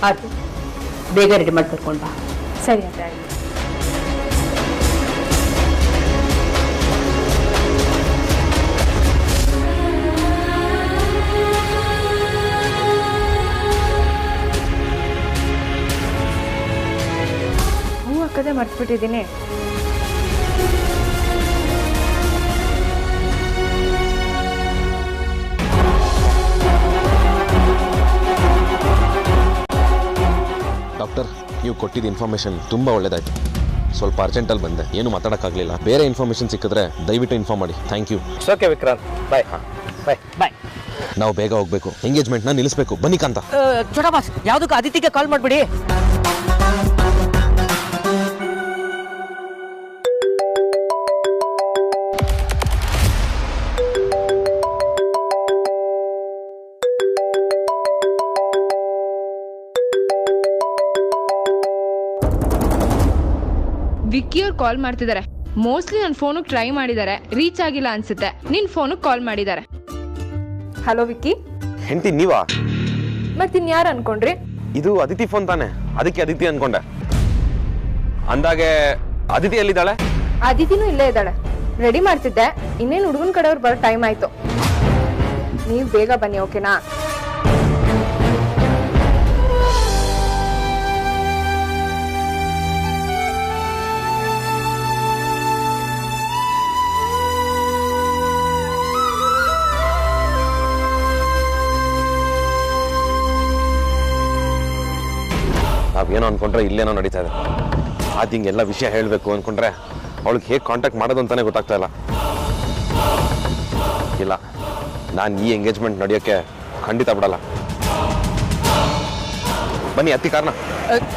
ಆಯ್ತು, ಬೇಗ ರೆಡಿ ಮಾಡಿ ಕರ್ಕೊಂಡು ಬಾ. ಸರಿ ಅತ್ತೆ. ಹೂ ಹಾಕದೆ ಮರ್ತ್ಬಿಟ್ಟಿದ್ದೀನಿ. ಡಾಕ್ಟರ್, ನೀವು ಕೊಟ್ಟಿದ್ದ ಇನ್ಫಾರ್ಮೇಷನ್ ತುಂಬ ಒಳ್ಳೆಯದಾಯಿತು. ಸ್ವಲ್ಪ ಅರ್ಜೆಂಟಲ್ಲಿ ಬಂದೆ, ಏನು ಮಾತಾಡೋಕ್ಕಾಗಲಿಲ್ಲ. ಬೇರೆ ಇನ್ಫಾರ್ಮೇಷನ್ ಸಿಕ್ಕಿದ್ರೆ ದಯವಿಟ್ಟು ಇನ್ಫಾರ್ಮ್ ಮಾಡಿ. Thank you. Okay Vikrant, bye. Bye bye. ನಾವು ಬೇಗ ಹೋಗಬೇಕು, ಎಂಗೇಜ್ಮೆಂಟ್ನ ನಿಲ್ಲಿಸಬೇಕು. ಬನ್ನಿ ಕಾಂತ. ಚೋಟಾ ಬಾಸ್, ಯಾವುದಕ್ಕೂ ಅದಿತಿಗೆ ಕಾಲ್ ಮಾಡಿಬಿಡಿ. ವಿಕ್ಕಿ ಅವ್ರು ಕಾಲ್ ಮಾಡ್ತಿದ್ದಾರೆ. ಮೋಸ್ಟ್ಲಿ ನನ್ನ ಫೋನಿಗೆ ಟ್ರೈ ಮಾಡಿದ್ದಾರೆ, ರೀಚ್ ಆಗಿಲ್ಲ ಅನ್ಸುತ್ತೆ. ನಿನ್ ಫೋನಿಗೆ ಕಾಲ್ ಮಾಡಿದ್ದಾರೆ. ಹಲೋ ವಿಕ್ಕಿ. ಹೆಂಡತಿ ನೀವಾ? ಮತ್ತಿನ್ಯಾರು ಅನ್ಕೊಂಡ್ರಿ? ಇದು ಅದಿತಿ ಫೋನ್ ತಾನೆ, ಅದಕ್ಕೆ ಅದಿತಿ ಅನ್ಕೊಂಡೆ. ಅಂದಾಗೆ ಅದಿತಿ ಎಲ್ಲಿದ್ದಾಳೆ? ಅದಿತಿನೂ ಇಲ್ಲೇ ಇದ್ದಾಳೆ. ರೆಡಿ ಮಾಡ್ತಿದ್ದೆ, ಇನ್ನೇನು ಹುಡುಗನ ಕಡೆಯವ್ರು ಬರೋ ಟೈಮ್ ಆಯ್ತು. ನೀವು ಬೇಗ ಬನ್ನಿ, ಓಕೆನಾ? ನಾವೇನೋ ಅನ್ಕೊಂಡ್ರೆ ಇಲ್ಲೇನೋ ನಡೀತಾ ಇದೆ. ಅದು ಹಿಂಗೆಲ್ಲ ವಿಷಯ ಹೇಳಬೇಕು ಅನ್ಕೊಂಡ್ರೆ ಅವಳಿಗೆ ಹೇಗೆ ಕಾಂಟ್ಯಾಕ್ಟ್ ಮಾಡೋದು ಅಂತಾನೆ ಗೊತ್ತಾಗ್ತಾ ಇಲ್ಲ. ಇಲ್ಲ, ನಾನು ಈ ಎಂಗೇಜ್ಮೆಂಟ್ ನಡೆಯೋಕ್ಕೆ ಖಂಡಿತ ಬಿಡಲ್ಲ. ಬನ್ನಿ ಹತ್ತಿ ಕಾರ್ನ.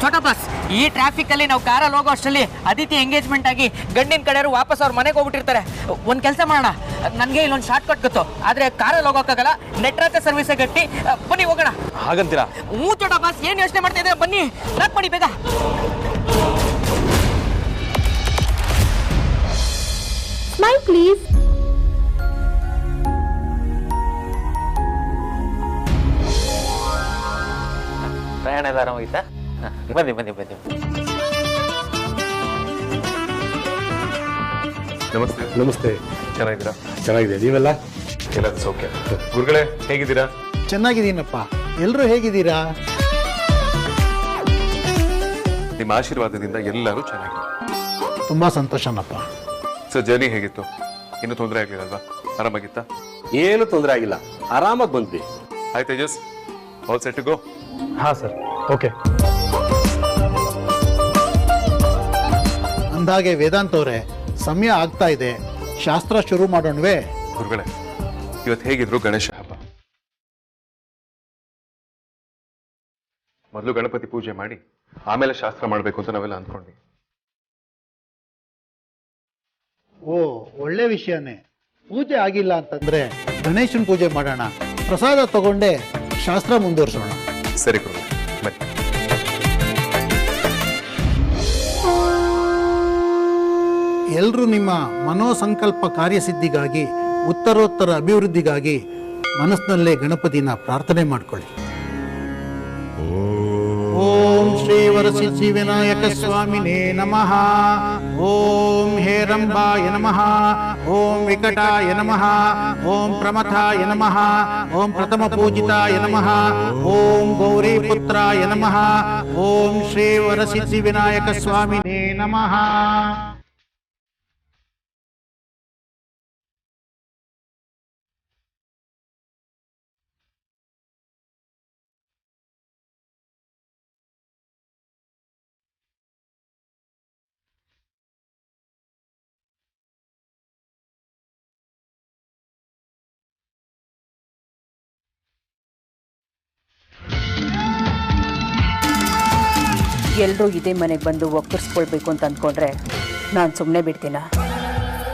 ಚೋಟಾ ಬಾಸ್, ಈ ಟ್ರಾಫಿಕ್ ಅಲ್ಲಿ ನಾವು ಕಾರಲ್ಲಿ ಹೋಗೋ ಅಷ್ಟರಲ್ಲಿ ಅದಿತಿ ಎಂಗೇಜ್ಮೆಂಟ್ ಆಗಿ ಗಂಡಿನ ಕಡೆಯವರು ವಾಪಸ್ ಅವ್ರ ಮನೆಗೆ ಹೋಗ್ಬಿಟ್ಟಿರ್ತಾರೆ. ಒಂದ್ ಕೆಲಸ ಮಾಡೋಣ, ನನಗೆ ಇಲ್ಲೊಂದು ಶಾರ್ಟ್ ಕಟ್ ಗೊತ್ತು, ಆದ್ರೆ ಕಾರಲ್ಲಿ ಹೋಗೋಕ್ಕಾಗಲ್ಲ. ನೆಟ್ರಾತೆ ಸರ್ವಿಸ್ ಗಟ್ಟಿ, ಬನ್ನಿ ಹೋಗೋಣ. ಹಾಗಂತೀರಾ? ಹ್ಞೂ ಚೋಟಾ ಬಾಸ್, ಏನು ಯೋಚನೆ ಮಾಡ್ತಾ ಇದ್ದಾರೆ? ಬನ್ನಿ, ಲಾಕ್ ಮಾಡಿ ಬೇಗ. Smile please. ಪ್ರಯಾಣ ಎಲ್ಲ ಆರಾಮಾಗಿತ್ತಾ? ಬನ್ನಿ ಬನ್ನಿ ಬನ್ನಿ. ನಮಸ್ತೆ. ನಮಸ್ತೆ. ಚೆನ್ನಾಗಿದ್ದೀರಾ? ಚೆನ್ನಾಗಿದೆ, ನೀವೆಲ್ಲ? ಎಲ್ಲ ಸೌಖ್ಯ. ಗುರುಗಳೇ, ಹೇಗಿದ್ದೀರಾ? ಚೆನ್ನಾಗಿದ್ದೀನಪ್ಪ. ಎಲ್ಲರೂ ಹೇಗಿದ್ದೀರಾ? ನಿಮ್ಮ ಆಶೀರ್ವಾದದಿಂದ ಎಲ್ಲರೂ ಚೆನ್ನಾಗಿದೆ. ತುಂಬಾ ಸಂತೋಷನಪ್ಪ. ಸರ್, ಜರ್ನಿ ಹೇಗಿತ್ತು? ಇನ್ನೂ ತೊಂದರೆ ಆಗ್ಲಿಲ್ಲಲ್ವಾ? ಆರಾಮಾಗಿತ್ತಾ? ಏನು ತೊಂದರೆ ಆಗಿಲ್ಲ, ಆರಾಮಾಗಿ ಬಂದ್ವಿ. Hi Tejas, all set to go? ಹಾ ಸರ್, ಓಕೆ. ಅಂದಾಗೆ ವೇದಾಂತ್ ಅವರೇ, ಸಮಯ ಆಗ್ತಾ ಇದೆ, ಶಾಸ್ತ್ರ ಶುರು ಮಾಡೋಣವೇ? ಗುರುಗಳೇ, ಇವತ್ತು ಹೇಗಿದ್ರು ಗಣೇಶ ಹಬ್ಬ. ಮೊದಲು ಗಣಪತಿ ಪೂಜೆ ಮಾಡಿ ಆಮೇಲೆ ಶಾಸ್ತ್ರ ಮಾಡಬೇಕು ಅಂತ ನಾವೆಲ್ಲ ಅಂದ್ಕೊಂಡ್ವಿ. ಓ, ಒಳ್ಳೆ ವಿಷಯನೇ. ಪೂಜೆ ಆಗಿಲ್ಲ ಅಂತಂದ್ರೆ ಗಣೇಶನ್ ಪೂಜೆ ಮಾಡೋಣ, ಪ್ರಸಾದ ತಗೊಂಡೆ ಶಾಸ್ತ್ರ ಮುಂದುವರಿಸೋಣ. ಸರಿ ಗುರುಗಳೇ, ಬನ್ನಿ. ಎಲ್ಲರೂ ನಿಮ್ಮ ಮನೋಸಂಕಲ್ಪ ಕಾರ್ಯಸಿದ್ಧಿಗಾಗಿ, ಉತ್ತರೋತ್ತರ ಅಭಿವೃದ್ಧಿಗಾಗಿ ಮನಸ್ಸಿನಲ್ಲೇ ಗಣಪತಿನ ಪ್ರಾರ್ಥನೆ ಮಾಡ್ಕೊಳ್ಳಿ. ಓಂ ಶ್ರೀ ವರಸಿದ್ಧಿ ವಿನಾಯಕ ಸ್ವಾಮಿನೇ ನಮಃ. ಓಂ ಹೇರಂಬಾಯ ನಮಃ. ಓಂ ವಿಕಟಾಯ ನಮಃ. ಓಂ ಪ್ರಮಥಾಯ ನಮಃ. ಓಂ ಪ್ರಥಮ ಪೂಜಿತಾಯ ನಮಃ. ಓಂ ಗೌರಿ ಪುತ್ರಾಯ ನಮಃ. ಓಂ ಶ್ರೀ ವರಸಿದ್ಧಿ ವಿನಾಯಕ ಸ್ವಾಮಿನೇ ನಮಃ. ಎಲ್ಲರೂ ಇದೇ ಮನೆಗೆ ಬಂದು ಒಕ್ಕರ್ಸ್ಕೊಳ್ಬೇಕು ಅಂತ ಅಂದ್ಕೊಂಡ್ರೆ ನಾನು ಸುಮ್ಮನೆ ಬಿಡ್ತೀನ?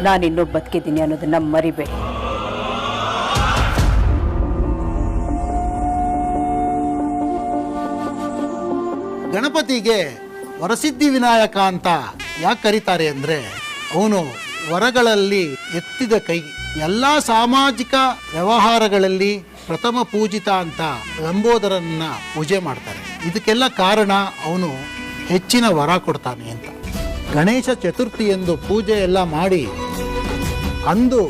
ನಾನಿನ್ನೂ ಬದುಕಿದ್ದೀನಿ ಅನ್ನೋದನ್ನ ಮರಿಬೇಡಿ. ಗಣಪತಿಗೆ ವರಸಿದ್ಧಿ ವಿನಾಯಕ ಅಂತ ಯಾಕೆ ಕರೀತಾರೆ ಅಂದರೆ, ಅವನು ವರಗಳಲ್ಲಿ ಎತ್ತಿದ ಕೈ, ಎಲ್ಲ ಸಾಮಾಜಿಕ ವ್ಯವಹಾರಗಳಲ್ಲಿ ಪ್ರಥಮ ಪೂಜಿತ ಅಂತ ಲಂಬೋದರನ್ನ ಪೂಜೆ ಮಾಡ್ತಾರೆ. ಇದಕ್ಕೆಲ್ಲ ಕಾರಣ ಅವನು ಹೆಚ್ಚಿನ ವರ ಕೊಡ್ತಾನೆ ಅಂತ. ಗಣೇಶ ಚತುರ್ಥಿ ಎಂದು ಪೂಜೆ ಎಲ್ಲ ಮಾಡಿ ಅಂದು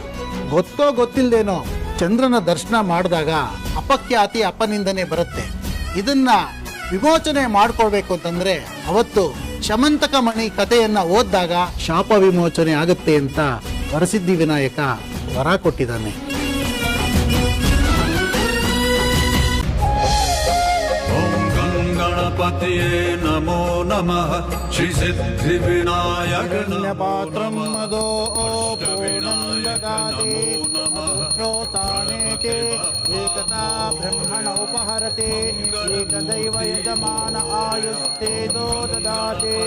ಗೊತ್ತೋ ಗೊತ್ತಿಲ್ಲದೇನೋ ಚಂದ್ರನ ದರ್ಶನ ಮಾಡಿದಾಗ ಅಪಖ್ಯಾತಿ ಅಪನಿಂದನೆ ಬರುತ್ತೆ. ಇದನ್ನ ವಿಮೋಚನೆ ಮಾಡ್ಕೊಳ್ಬೇಕು ಅಂತಂದ್ರೆ ಅವತ್ತು ಶಮಂತಕ ಮಣಿ ಕಥೆಯನ್ನ ಓದಿದಾಗ ಶಾಪ ವಿಮೋಚನೆ ಆಗುತ್ತೆ ಅಂತ ವರಸಿದ್ಧಿ ವಿನಾಯಕ ವರ ಕೊಟ್ಟಿದ್ದಾನೆ. ಗಣಪತಿಯೇ ನಮೋ ನಮಃ ಶ್ರೀ ಸಿದ್ಧಿ ವಿನಾಯಕ ಪಾತ್ರಂ ಮದೋ ಪ್ರೋತ್ಸಾಹನೇತೆ ಏಕತಾ ಬ್ರಹ್ಮಣ ಉಪಹರತೆ ಏಕದೈವ ಯಜಮಾನ ಆಯುಸ್ತೇಜೋ ದದಾತೆ.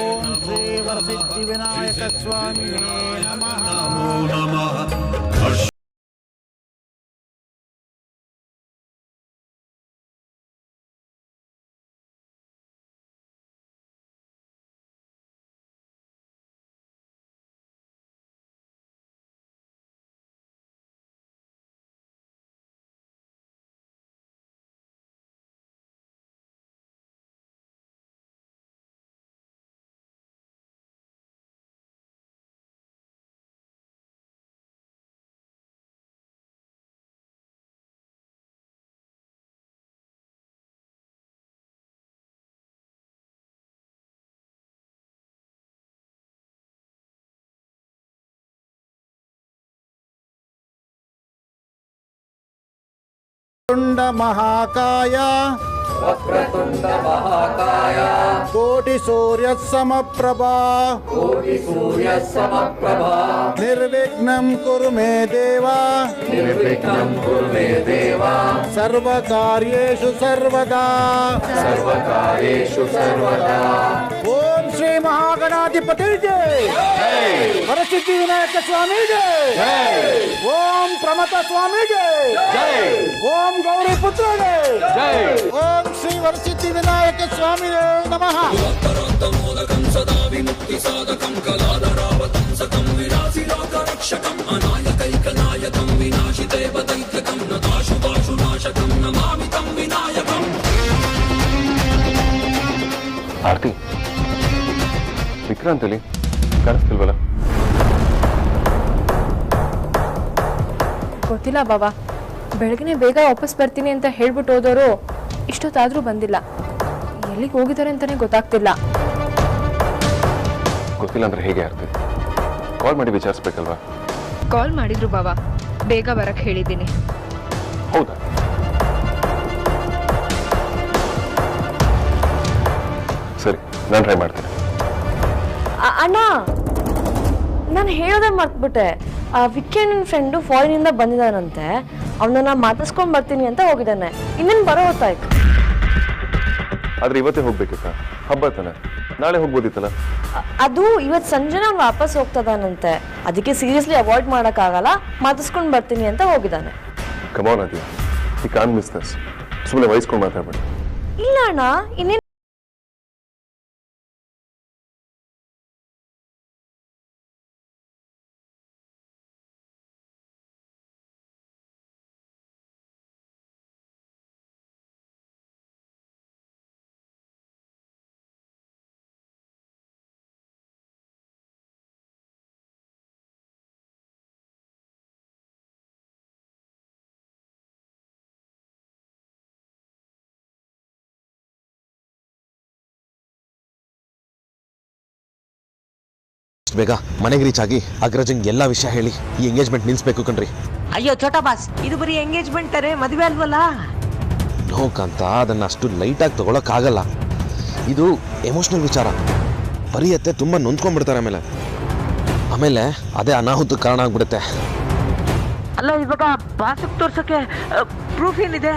ಓಂ ಶ್ರೀ ವರಸಿದ್ಧಿ ವಿನಾಯಕ ಸ್ವಾಮಿನೇ ನಮಃ. ನಮೋ ನಮಃ. ತುಂಡ ಮಹಾಕಾಯ ವಕ್ರತುಂಡ ಮಹಾಕಾಯ ಕೋಟಿ ಸೂರ್ಯ ಸಮಪ್ರಭಾ ನಿರ್ವಿಘ್ನಂ ಕುರು ಮೇ ದೇವ ನಿರ್ವಿಘ್ನಂ ಕುರು ಮೇ ದೇವ ಸರ್ವಕಾರ್ಯೇಷು ಸರ್ವದಾ ಸರ್ವಕಾರ್ಯೇಷು ಸರ್ವದಾ. ಓಂ ಶ್ರೀ ಮಹಾಗಣಾಧಿಪತಿ ಜೈ. ವರಸಿದ್ಧಿ ವಿನಾಯಕ ಸ್ವಾಮಿ ಜೈ. ಓಂ ಪ್ರಮಥ ಸ್ವಾಮಿ ಜೈ. ಓಂ ಗೌರಿ ಪುತ್ರ ಜೈ. ಓಂ ಶ್ರೀ ವರಸಿದ್ಧಿ ವಿನಾಯಕ ಸ್ವಾಮಿ ನಮಃ. ಸದಾ ವಿಮುಕ್ತಿ ಸಾಧಕಂ ಕಲಾಧರಾವತಂ ಸಕಂ ವಿರಾಸಿ ಲೋಕ ರಕ್ಷಕಂ ಅನಾಯಕೈಕನಾಯಕಂ ವಿನಾಶಿತೇವ ದೈತ್ಯಕಂ ನತಾಶುಭಾಶು ನಾಶಕಂ ನಮಾಮಿ ತಂ ವಿನಾಯಕಂ. ಆರ್ತಿ, ವಿಕ್ರಾಂತಲಿ ಕಾಣಿಸ್ತಿಲ್ವಲ್ಲ? ಗೊತ್ತಿಲ್ಲ ಬಾಬಾ, ಬೆಳಗ್ಗೆ ಬೇಗ ವಾಪಸ್ ಬರ್ತೀನಿ ಅಂತ ಹೇಳ್ಬಿಟ್ಟು ಹೋದವರು ಇಷ್ಟೊತ್ತಾದ್ರೂ ಬಂದಿಲ್ಲ. ಎಲ್ಲಿಗೆ ಹೋಗಿದ್ದಾರೆ ಅಂತಾನೆ ಗೊತ್ತಾಗ್ತಿಲ್ಲ. ಗೊತ್ತಿಲ್ಲ ಅಂದ್ರೆ ಹೇಗೆ ಆರ್ತಿ? ಕಾಲ್ ಮಾಡಿ ವಿಚಾರಿಸ್ಬೇಕಲ್ವಾ? ಕಾಲ್ ಮಾಡಿದ್ರು ಬಾಬಾ, ಬೇಗ ಬರಕ್ ಹೇಳಿದ್ದೀನಿ. ಹೌದಾ? ಸರಿ, ನಾನು ಟ್ರೈ ಮಾಡ್ತೀನಿ. ಅಣ್ಣ, ನಾನು ಹೇಳೋದೇ ಮರ್ತ್ಬಿಟ್ಟೆ. ವಿಕ್ಕಿ ನನ್ನ ಫ್ರೆಂಡು ಫಾರಿನಿಂದ ಬಂದಿದ್ದಾನಂತೆ. ಅವನನ್ನ ಮಾತಾಡ್ಸ್ಕೊಂಡ್ ಬರ್ತೀನಿ ಅಂತ ಹೋಗಿದ್ದಾನೆ. ಇನ್ನೇನು ಬರೋ ಹೊತ್ತಾಯ್ತು. ಆದ್ರೆ ಇವತ್ತೇ ಹೋಗ್ಬೇಕಿತ್ತ? ಹಬ್ಬ ತಾನೆ, ನಾಳೆ ಹೋಗ್ಬೋದಿತ್ತಲ್ಲ? ಅದು ಇವತ್ತು ಸಂಜೆನ ಅವ್ನು ವಾಪಸ್ ಹೋಗ್ತದಾನಂತೆ. ಅದಕ್ಕೆ ಸೀರಿಯಸ್ಲಿ ಅವಾಯ್ಡ್ ಮಾಡೋಕ್ಕಾಗಲ್ಲ, ಮಾತಾಡ್ಸ್ಕೊಂಡು ಬರ್ತೀನಿ ಅಂತ ಹೋಗಿದ್ದಾನೆ. ಕಮಾನ್ ಅದಿ, ಈ ಕಾನ್ ಮಿಸ್ ದಿಸ್. ಸುಮ್ಮನೆ ವಹಿಸ್ಕೊಂಡು ಮಾತಾಡ್ಬೇಡಿ. ಇಲ್ಲ ಅಣ್ಣ, ಇನ್ನೇನು ಬೇಗ ಮನೆಗೆ ರೀಚ್ ಆಗಿ ಅಗ್ರಜಂಗ್ ಎಲ್ಲ ವಿಷಯ ಹೇಳಿ ಈ ಎಂಗೇಜ್ಮೆಂಟ್ ನಿಲ್ಸ್ಬೇಕು ಕಣ್ರಿ. ಅಯ್ಯೋ ಛೋಟಾ ಬಾಸ್, ಇದು ಬರೀ ಎಂಗೇಜ್ಮೆಂಟ್ ತಾರೆ, ಮದುವೆ ಅಲ್ವಲ್ಲ? ನೋಕಂತ ಅದನ್ನ ಅಷ್ಟು ಲೈಟಾಗಿ ತಗೊಳಕ್ಕಾಗಲ್ಲ. ಇದು ಎಮೋಷನಲ್ ವಿಚಾರ. ಪರಿಯತ್ತೆ ತುಂಬ ನೊಂದ್ಕೊಂಡ್ಬಿಡ್ತಾರೆ. ಆಮೇಲೆ ಅದೇ ಅನಾಹುತ ಕಾರಣ ಆಗ್ಬಿಡುತ್ತೆ. ಅಲ್ಲ, ಇವಾಗ ಬಾಸಕ್ ತೋರ್ಸಕ್ಕೆ ಪ್ರೂಫ್ ಏನಿದೆ?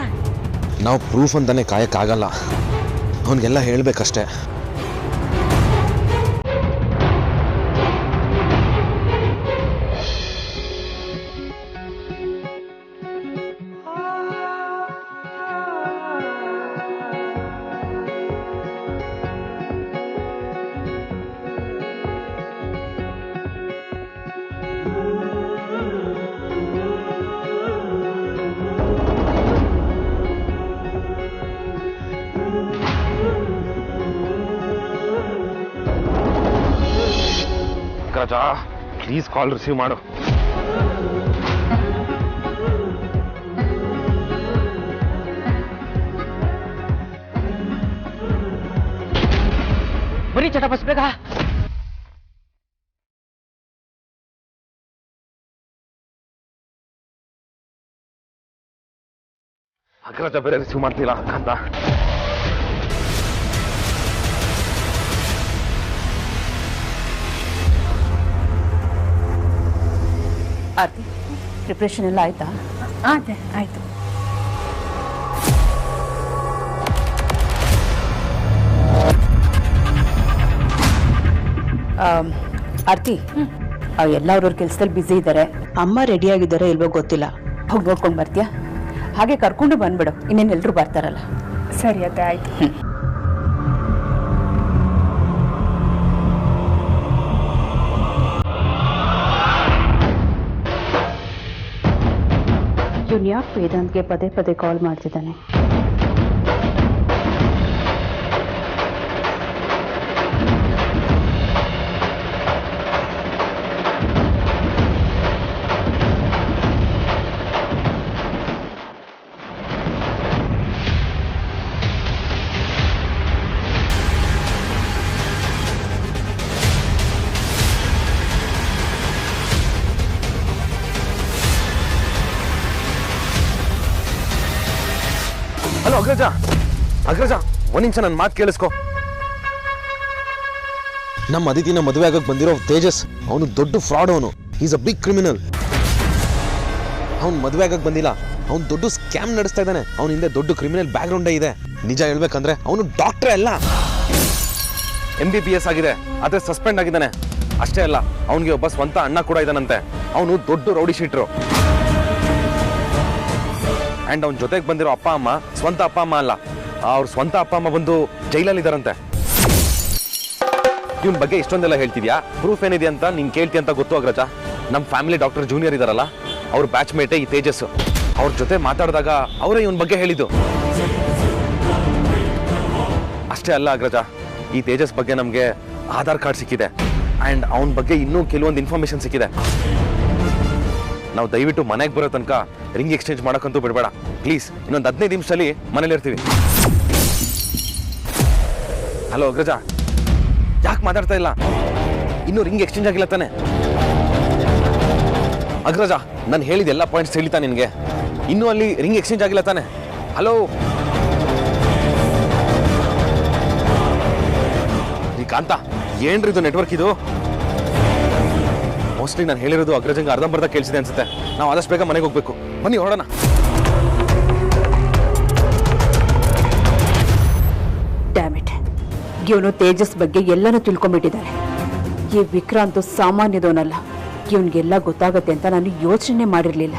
ನಾವು ಪ್ರೂಫ್ ಅಂತಾನೆ ಕಾಯಕ್ಕಾಗಲ್ಲ, ಅವನಿಗೆಲ್ಲ ಹೇಳ್ಬೇಕಷ್ಟೇ. ಅಗ್ರಜ ಪ್ಲೀಸ್ ಕಾಲ್ ರಿಸೀವ್ ಮಾಡು. ಬರೀ ಚಟಪಸ್ ಬೇಗ. ಅಗ್ರಜ ಬೇರೆ ರಿಸೀವ್ ಮಾಡ್ತಿಲ್ಲ ಅಂತ. ಆರ್ತಿ, ಪ್ರಿಪ್ರೇಷನ್ ಎಲ್ಲ ಆಯ್ತಾ? ಅದೇ ಆಯ್ತು. ಆರ್ತಿ, ಎಲ್ಲ ಅವ್ರವ್ರ ಕೆಲಸದಲ್ಲಿ ಬ್ಯುಸಿ ಇದ್ದಾರೆ. ಅಮ್ಮ ರೆಡಿ ಆಗಿದ್ದಾರೆ ಇಲ್ವೋ ಗೊತ್ತಿಲ್ಲ. ಹೋಗಿ ನೋಡ್ಕೊಂಡು ಬರ್ತೀಯಾ? ಹಾಗೆ ಕರ್ಕೊಂಡು ಬಂದ್ಬಿಡು, ಇನ್ನೇನು ಎಲ್ಲರೂ ಬರ್ತಾರಲ್ಲ. ಸರಿ ಅದೇ ಆಯ್ತು. ಇವನು ಯಾಕೆ ವೇದಾಂತ್ಗೆ ಪದೇ ಪದೇ ಕಾಲ್ ಮಾಡ್ತಿದ್ದಾನೆ? ಹಲೋ ಅಗ್ರಜ, ಅಗ್ರಜ ಒಂದ್ ನಿಮಿಷ ನನ್ನ ಮಾತು ಕೇಳಿಸ್ಕೊ. ನಮ್ಮ ಅದಿತಿನ ಮದುವೆ ಆಗಕ್ಕೆ ಬಂದಿರೋ ತೇಜಸ್, ಅವನು ದೊಡ್ಡ ಫ್ರಾಡ್. ಅವನು ಈಸ್ ಅ ಬಿಗ್ ಕ್ರಿಮಿನಲ್. ಅವ್ನು ಮದುವೆ ಆಗಕ್ಕೆ ಬಂದಿಲ್ಲ, ಅವ್ನು ದೊಡ್ಡ ಸ್ಕ್ಯಾಮ್ ನಡೆಸ್ತಾ ಇದ್ದಾನೆ. ಅವನ ಹಿಂದೆ ದೊಡ್ಡ ಕ್ರಿಮಿನಲ್ ಬ್ಯಾಕ್ ಗ್ರೌಂಡೇ ಇದೆ. ನಿಜ ಹೇಳ್ಬೇಕಂದ್ರೆ ಅವನು ಡಾಕ್ಟ್ರೇ ಅಲ್ಲ, MBBS ಆಗಿದೆ, ಆದ್ರೆ ಸಸ್ಪೆಂಡ್ ಆಗಿದ್ದಾನೆ. ಅಷ್ಟೇ ಅಲ್ಲ, ಅವನಿಗೆ ಒಬ್ಬ ಸ್ವಂತ ಅಣ್ಣ ಕೂಡ ಇದ್ದಾನಂತೆ. ಅವನು ದೊಡ್ಡ ರೌಡಿ ಶೀಟ್ರು. ಅಂಡ್ ಅವನ ಜೊತೆಗೆ ಬಂದಿರೋ ಅಪ್ಪ ಅಮ್ಮ ಸ್ವಂತ ಅಪ್ಪ ಅಮ್ಮ ಅಲ್ಲ, ಅವ್ರ ಸ್ವಂತ ಅಪ್ಪ ಅಮ್ಮ ಬಂದು ಜೈಲಲ್ಲಿ ಇದಾರಂತೆ. ಇವನ್ ಬಗ್ಗೆ ಇಷ್ಟೊಂದೆಲ್ಲ ಹೇಳ್ತಿದ್ಯಾ? ಪ್ರೂಫ್ ಏನಿದೆ ಅಂತ ನೀನ್ ಕೇಳ್ತಿ ಅಂತ ಗೊತ್ತು ಅಗ್ರಜ. ನಮ್ಮ ಫ್ಯಾಮಿಲಿ ಡಾಕ್ಟರ್ ಜೂನಿಯರ್ ಇದಾರಲ್ಲ, ಅವ್ರ ಬ್ಯಾಚ್ ಮೇಟೇ ಈ ತೇಜಸ್. ಅವ್ರ ಜೊತೆ ಮಾತಾಡಿದಾಗ ಅವರೇ ಇವನ್ ಬಗ್ಗೆ ಹೇಳಿದ್ದು. ಅಷ್ಟೇ ಅಲ್ಲ ಅಗ್ರಜ, ಈ ತೇಜಸ್ ಬಗ್ಗೆ ನಮ್ಗೆ ಆಧಾರ್ ಕಾರ್ಡ್ ಸಿಕ್ಕಿದೆ. ಅಂಡ್ ಅವನ ಬಗ್ಗೆ ಇನ್ನೂ ಕೆಲವೊಂದು ಇನ್ಫಾರ್ಮೇಶನ್ ಸಿಕ್ಕಿದೆ. ನಾವು ದಯವಿಟ್ಟು ಮನೆಗೆ ಬರೋ ತನಕ ರಿಂಗ್ ಎಕ್ಸ್ಚೇಂಜ್ ಮಾಡೋಕ್ಕಂತೂ ಬಿಡಬೇಡ ಪ್ಲೀಸ್. ಇನ್ನೊಂದು 15 ನಿಮಿಷದಲ್ಲಿ ಮನೇಲಿ ಇರ್ತೀವಿ. ಹಲೋ ಅಗ್ರಜ, ಯಾಕೆ ಮಾತಾಡ್ತಾ ಇಲ್ಲ? ಇನ್ನೂ ರಿಂಗ್ ಎಕ್ಸ್ಚೇಂಜ್ ಆಗಿಲ್ಲ ತಾನೆ? ಅಗ್ರಜ, ನಾನು ಹೇಳಿದ ಎಲ್ಲ ಪಾಯಿಂಟ್ಸ್ ಹೇಳಿತಾ ನಿನಗೆ? ಇನ್ನೂ ಅಲ್ಲಿ ರಿಂಗ್ ಎಕ್ಸ್ಚೇಂಜ್ ಆಗಿಲ್ಲ ತಾನೆ? ಹಲೋ ಈ ಕಾಂತ, ಏನ್ರಿ ಇದು ನೆಟ್ವರ್ಕ್ ಇದು? ಮೋಸ್ಟ್ಲಿ ನಾನು ಹೇಳಿರೋದು ಅಗ್ರಜಂಗೆ ಅರ್ಧಂಬರ್ಧ ಕೇಳಿಸಿದೆ ಅನ್ಸುತ್ತೆ. ನಾವು ಆದಷ್ಟು ಬೇಗ ಮನೆಗೆ ಹೋಗ್ಬೇಕು. ಬನ್ನಿ ಹೊರಡೋಣ. ಡ್ಯಾಮಿಟ್, ಇವನು ತೇಜಸ್ ಬಗ್ಗೆ ಎಲ್ಲನೂ ತಿಳ್ಕೊಂಡ್ಬಿಟ್ಟಿದ್ದಾನೆ. ಈ ವಿಕ್ರಾಂತ್ ಸಾಮಾನ್ಯದವನಲ್ಲ. ಇವನಿಗೆಲ್ಲ ಗೊತ್ತಾಗತ್ತೆ ಅಂತ ನಾನು ಯೋಚನೆ ಮಾಡಿರಲಿಲ್ಲ.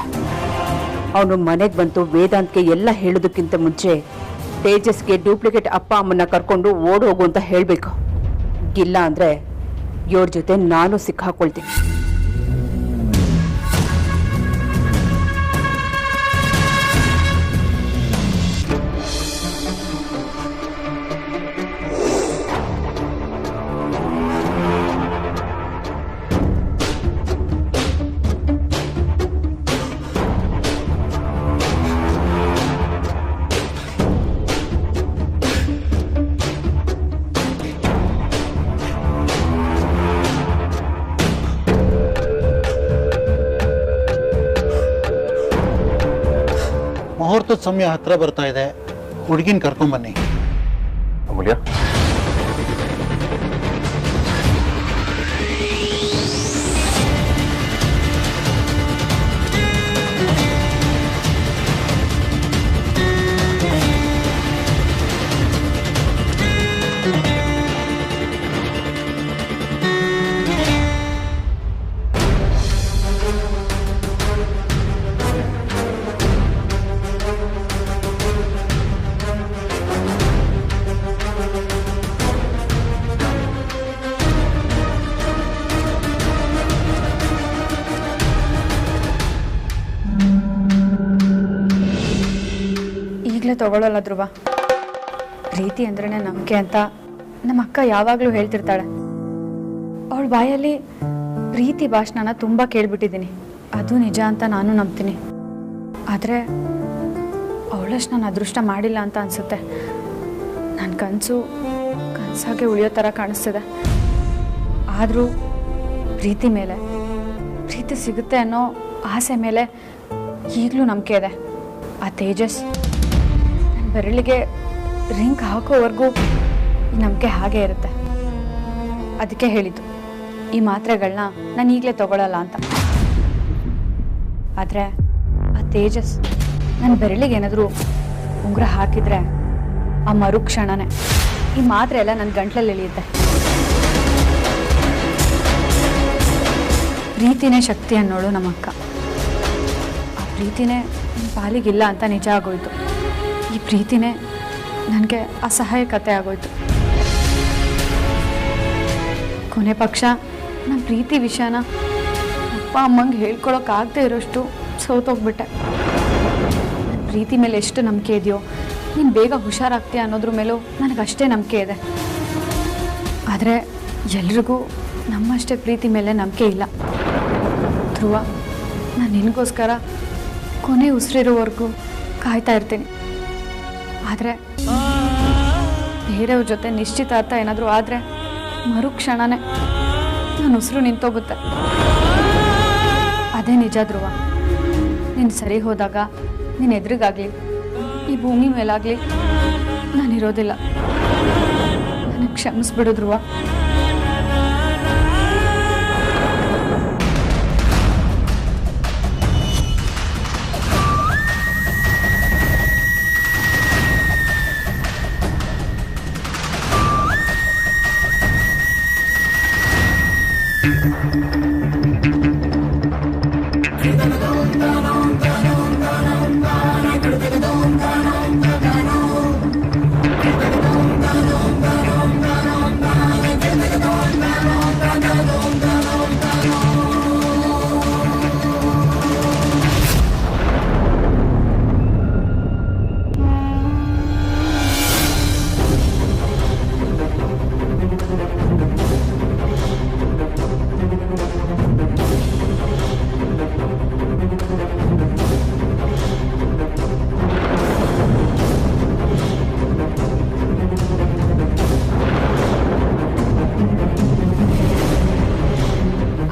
ಅವನು ಮನೆಗೆ ಬಂತು ವೇದಾಂತ್ಗೆ ಎಲ್ಲ ಹೇಳೋದಕ್ಕಿಂತ ಮುಂಚೆ ತೇಜಸ್ಗೆ ಡೂಪ್ಲಿಕೇಟ್ ಅಪ್ಪ ಅಮ್ಮನ್ನ ಕರ್ಕೊಂಡು ಓಡ್ ಹೋಗು ಅಂತ ಹೇಳಬೇಕು. ಇಲ್ಲ ಅಂದರೆ ಇವ್ರ ಜೊತೆ ನಾನು ಸಿಕ್ಕಾಕೊಳ್ತೀನಿ. ಮುಹೂರ್ತದ ಸಮಯ ಹತ್ರ ಬರ್ತಾ ಇದೆ, ಹುಡುಗಿನ ಕರ್ಕೊಂಬನ್ನಿ. ಅಮೂಲ್ಯ, ಈಗಲೇ ತಗೊಳ್ಳಲ್ಲ ಧ್ರುವ. ಪ್ರೀತಿ ಅಂದ್ರೆ ನಂಬಿಕೆ ಅಂತ ನಮ್ಮ ಅಕ್ಕ ಯಾವಾಗಲೂ ಹೇಳ್ತಿರ್ತಾಳೆ. ಅವಳ ಬಾಯಲ್ಲಿ ಪ್ರೀತಿ ಭಾಷಣನ ತುಂಬ ಕೇಳ್ಬಿಟ್ಟಿದ್ದೀನಿ, ಅದು ನಿಜ ಅಂತ ನಾನು ನಂಬ್ತೀನಿ. ಆದರೆ ಅವಳಷ್ಟು ನಾನು ಅದೃಷ್ಟ ಮಾಡಿಲ್ಲ ಅಂತ ಅನಿಸುತ್ತೆ. ನನ್ನ ಕನಸಾಗೆ ಉಳಿಯೋ ಥರ ಕಾಣಿಸ್ತಿದೆ. ಆದರೂ ಪ್ರೀತಿ ಮೇಲೆ, ಪ್ರೀತಿ ಸಿಗುತ್ತೆ ಅನ್ನೋ ಆಸೆ ಮೇಲೆ ಈಗಲೂ ನಂಬಿಕೆ ಇದೆ. ಆ ತೇಜಸ್ ನನ್ನ ಬೆರಳಿಗೆ ರಿಂಗ್ ಹಾಕೋವರೆಗೂ ಈ ನಂಬಿಕೆ ಹಾಗೆ ಇರುತ್ತೆ. ಅದಕ್ಕೆ ಹೇಳಿದ್ದು ಈ ಮಾತ್ರೆಗಳನ್ನ ನಾನು ಈಗಲೇ ತಗೊಳ್ಳಲ್ಲ ಅಂತ. ಆದರೆ ಆ ತೇಜಸ್ ನನ್ನ ಬೆರಳಿಗೆ ಏನಾದರೂ ಉಂಗುರ ಹಾಕಿದರೆ ಆ ಮರುಕ್ಷಣನೇ ಈ ಮಾತ್ರೆ ಎಲ್ಲ ನನ್ನ ಗಂಟ್ಲಲ್ಲಿ ಇಳಿಯುತ್ತೆ. ಪ್ರೀತಿನೇ ಶಕ್ತಿ ಅನ್ನೋಳು ನಮ್ಮಕ್ಕ. ಆ ಪ್ರೀತಿನೇ ನನ್ನ ಪಾಲಿಗಿಲ್ಲ ಅಂತ ನಿಜ ಆಗೋಯ್ತು. ಈ ಪ್ರೀತಿನೇ ನನಗೆ ಅಸಹಾಯಕತೆ ಆಗೋಯ್ತು. ಕೊನೆ ಪಕ್ಷ ನನ್ನ ಪ್ರೀತಿ ವಿಷಯನ ಅಪ್ಪ ಅಮ್ಮಂಗೆ ಹೇಳ್ಕೊಳಕ್ಕಾಗದೇ ಇರೋಷ್ಟು ಸೋತೋಗ್ಬಿಟ್ಟೆ. ನನ್ನ ಪ್ರೀತಿ ಮೇಲೆ ಎಷ್ಟು ನಂಬಿಕೆ ಇದೆಯೋ, ನೀನು ಬೇಗ ಹುಷಾರಾಗ್ತೀಯ ಅನ್ನೋದ್ರ ಮೇಲೂ ನನಗಷ್ಟೇ ನಂಬಿಕೆ ಇದೆ. ಆದರೆ ಎಲ್ರಿಗೂ ನಮ್ಮಷ್ಟೇ ಪ್ರೀತಿ ಮೇಲೆ ನಂಬಿಕೆ ಇಲ್ಲ. ಧ್ರುವ, ನಾನು ನಿನಗೋಸ್ಕರ ಕೊನೆ ಉಸಿರಿರೋವರೆಗೂ ಕಾಯ್ತಾ ಇರ್ತೀನಿ. ಆದರೆ ಬೇರೆಯವ್ರ ಜೊತೆ ನಿಶ್ಚಿತಾರ್ಥ ಏನಾದರೂ ಆದರೆ ಮರುಕ್ಷಣನೇ ನನ್ನ ಉಸಿರು ನಿಂತೋಗುತ್ತೆ. ಅದೇ ನಿಜ ಧ್ರುವ. ನೀನು ಸರಿ ಹೋದಾಗ ನೀನು ಎದುರಿಗಾಗಲಿ ಈ ಭೂಮಿ ಮೇಲಾಗಲಿ ನಾನಿರೋದಿಲ್ಲ. ನನಗೆ ಕ್ಷಮಿಸ್ಬಿಡು ಧ್ರುವ.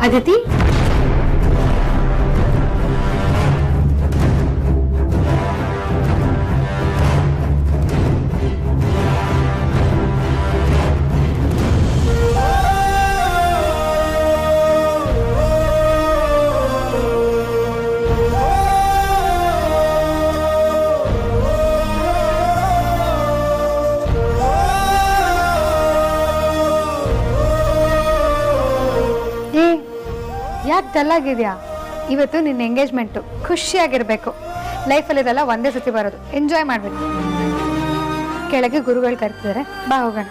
ಅದಿತಿ, ಯಾಕೆ ಡಲ್ಲಾಗಿದೆಯಾ? ಇವತ್ತು ನಿನ್ನ ಎಂಗೇಜ್ಮೆಂಟು, ಖುಷಿಯಾಗಿರಬೇಕು. ಲೈಫಲ್ಲಿದೆಲ್ಲ ಒಂದೇ ಸತಿ ಬರೋದು, ಎಂಜಾಯ್ ಮಾಡಬೇಕು. ಕೆಳಗೆ ಗುರುಗಳು ಕರಿತಿದ್ದಾರೆ, ಬಾ ಹೋಗೋಣ.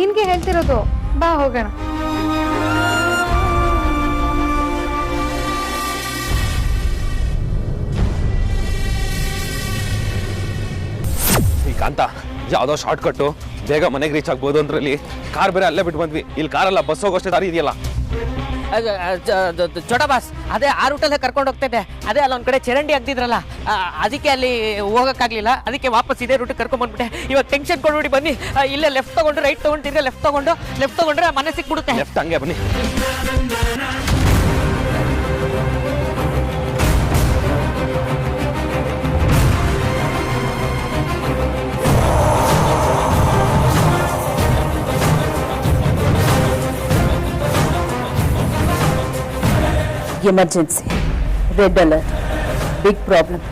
ನಿನಗೆ ಹೇಳ್ತಿರೋದು, ಬಾ ಹೋಗೋಣ. ಕಾಂತ, ಯಾವುದೋ ಶಾರ್ಟ್ ಕಟ್ಟು, ಬೇಗ ಮನೆಗೆ ರೀಚ್ ಆಗ್ಬೋದು ಅಂದ್ರಲ್ಲಿ ಕಾರ್ ಬೇರೆ ಅಲ್ಲೇ ಬಿಟ್ಟು ಬಂದ್ವಿ. ಇಲ್ಲಿ ಕಾರಲ್ಲ, ಬಸ್ ಹೋಗೋಷ್ಟೇ ದಾರಿ ಇದೆಯಲ್ಲ. ಚೋಟ ಬಾಸ್, ಅದೇ ಆ ರೂಟಲ್ಲೇ ಕರ್ಕೊಂಡು ಹೋಗ್ತೈತೆ. ಅದೇ ಅಲ್ಲೊಂದ್ ಕಡೆ ಚರಂಡಿ ಆಗ್ತಿದ್ರಲ್ಲ, ಅದಕ್ಕೆ ಅಲ್ಲಿ ಹೋಗೋಕ್ಕಾಗಲಿಲ್ಲ. ಅದಕ್ಕೆ ವಾಪಸ್ ಇದೇ ರೂಟ್ ಕರ್ಕೊಂಡ್ ಬಂದ್ಬಿಟ್ಟೆ. ಇವಾಗ ಟೆನ್ಷನ್ ಕೊಡ್ಬಿಡಿ, ಬನ್ನಿ. ಇಲ್ಲೇ ಲೆಫ್ಟ್ ತಗೊಂಡು ರೈಟ್ ತಗೊಂಡು ತಿರ್ಗಿ ಲೆಫ್ಟ್ ತಗೊಂಡ್ರೆ ಮನೆ ಸಿಕ್ಬಿಡುತ್ತೆ. ಲೆಫ್ಟ್ ಹಂಗೆ ಬನ್ನಿ. Emergency, red alert, big problem.